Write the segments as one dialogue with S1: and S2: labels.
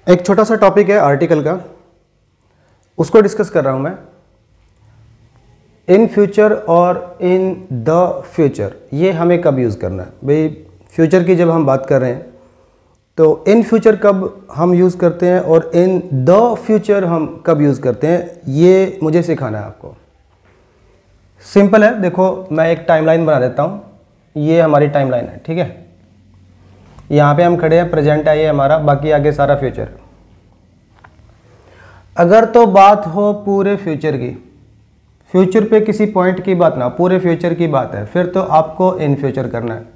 S1: एक छोटा सा टॉपिक है आर्टिकल का, उसको डिस्कस कर रहा हूं मैं। इन फ्यूचर और इन द फ्यूचर, ये हमें कब यूज़ करना है भाई। फ्यूचर की जब हम बात कर रहे हैं तो इन फ्यूचर कब हम यूज़ करते हैं और इन द फ्यूचर हम कब यूज़ करते हैं, ये मुझे सिखाना है आपको। सिंपल है, देखो मैं एक टाइमलाइन बना देता हूँ। ये हमारी टाइमलाइन है, ठीक है। यहाँ पे हम खड़े हैं, प्रेजेंट है ये हमारा, बाकी आगे सारा फ्यूचर। अगर तो बात हो पूरे फ्यूचर की, फ्यूचर पे किसी पॉइंट की बात ना, पूरे फ्यूचर की बात है, फिर तो आपको इन फ्यूचर करना है।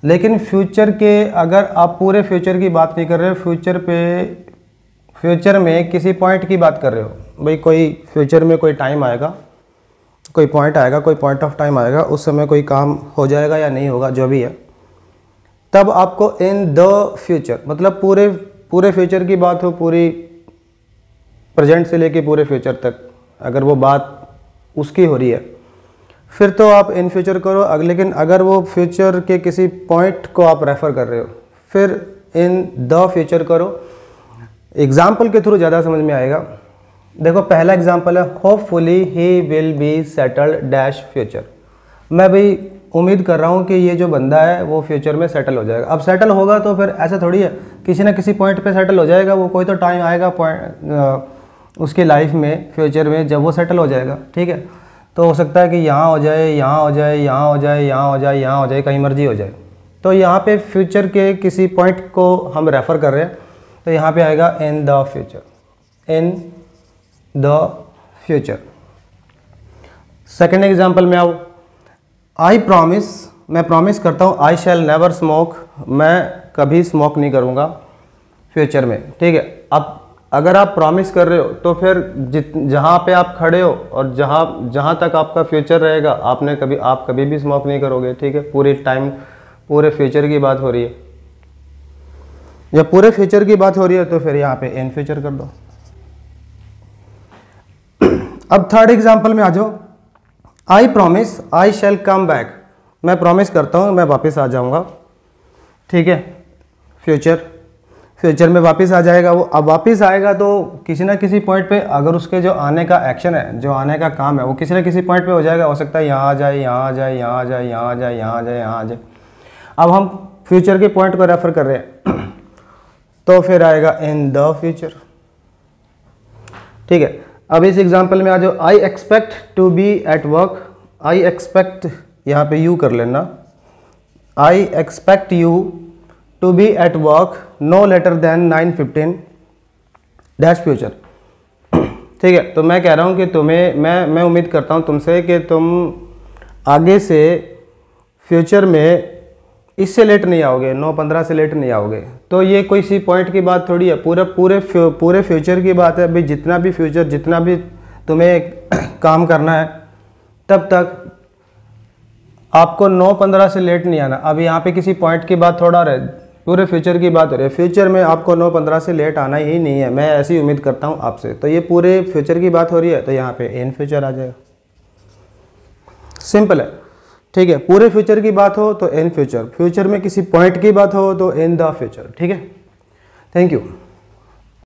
S1: लेकिन फ्यूचर के, अगर आप पूरे फ्यूचर की बात नहीं कर रहे हो, फ्यूचर में किसी पॉइंट की बात कर रहे हो भाई, कोई फ्यूचर में कोई टाइम आएगा, कोई पॉइंट आएगा, कोई पॉइंट ऑफ टाइम आएगा, उस समय कोई काम हो जाएगा या नहीं होगा, जो भी है, तब आपको इन द फ्यूचर, मतलब पूरे फ्यूचर की बात हो, पूरी प्रेजेंट से लेके पूरे फ्यूचर तक, अगर वो बात उसकी हो रही है, फिर तो आप इन फ्यूचर करो। लेकिन अगर वो फ्यूचर के किसी पॉइंट को आप रेफ़र कर रहे हो, फिर इन द फ्यूचर करो। एग्जाम्पल के थ्रू ज़्यादा समझ में आएगा। देखो पहला एग्जाम्पल है, hopefully he will be settled dash future. मैं भाई उम्मीद कर रहा हूँ कि ये जो बंदा है वो फ्यूचर में सेटल हो जाएगा। अब सेटल होगा तो फिर ऐसा थोड़ी है, किसी ना किसी पॉइंट पे सेटल हो जाएगा वो, कोई तो टाइम आएगा उसकी लाइफ में, फ्यूचर में, जब वो सेटल हो जाएगा, ठीक है। तो हो सकता है कि यहाँ हो जाए, यहाँ हो जाए, यहाँ हो जाए, यहाँ हो जाए, यहाँ हो जाए, कहीं मर्जी हो जाए। तो यहाँ पे फ्यूचर के किसी पॉइंट को हम रेफ़र कर रहे हैं, तो यहाँ पे आएगा in the future, in the future. Second example में आओ, आई प्रॉमिस, मैं प्रॉमिस करता हूँ, आई शैल नेवर स्मोक, मैं कभी स्मोक नहीं करूँगा फ्यूचर में, ठीक है। अब अगर आप प्रॉमिस कर रहे हो तो फिर जहाँ पे आप खड़े हो और जहाँ तक आपका फ्यूचर रहेगा, आप कभी भी स्मोक नहीं करोगे, ठीक है। पूरे फ्यूचर की बात हो रही है, या पूरे फ्यूचर की बात हो रही है, तो फिर यहाँ पे इन फ्यूचर कर दो। अब थर्ड एग्जाम्पल में आ जाओ, I promise I shall come back, मैं प्रॉमिस करता हूँ मैं वापस आ जाऊँगा, ठीक है। फ्यूचर में वापस आ जाएगा वो। अब वापस आएगा तो किसी ना किसी पॉइंट पे, अगर उसके जो आने का एक्शन है, जो आने का काम है, वो किसी ना किसी पॉइंट पे हो जाएगा। हो सकता है यहाँ आ जाए, यहाँ आ जाए, यहाँ आ जाए, यहाँ आ जाए, यहाँ आ जाए, यहाँ आ जाए। अब हम फ्यूचर के पॉइंट को रेफर कर रहे हैं तो फिर आएगा इन द फ्यूचर, ठीक है। अब इस एग्जाम्पल में आ जाओ, I expect to be at work, I expect, यहाँ पे यू कर लेना, I expect you to be at work no later than 9:15 dash future, ठीक है। तो मैं कह रहा हूँ कि तुम्हें, मैं उम्मीद करता हूँ तुमसे कि तुम आगे से फ्यूचर में इससे लेट नहीं आओगे, 9:15 से लेट नहीं आओगे। तो ये कोई सी पॉइंट की बात थोड़ी है, पूरे फ्यूचर की बात है भाई। जितना भी तुम्हें काम करना है, तब तक आपको 9:15 से लेट नहीं आना। अब यहाँ पे किसी पॉइंट की बात थोड़ा रहे, पूरे फ्यूचर की बात हो रही है। फ्यूचर में आपको 9:15 से लेट आना ही नहीं है, मैं ऐसी उम्मीद करता हूँ आपसे। तो ये पूरे फ्यूचर की बात हो रही है, तो यहाँ पे इन फ्यूचर आ जाएगा। सिंपल है, ठीक है। पूरे फ्यूचर की बात हो तो इन फ्यूचर, फ्यूचर में किसी पॉइंट की बात हो तो इन द फ्यूचर, ठीक है। Thank you.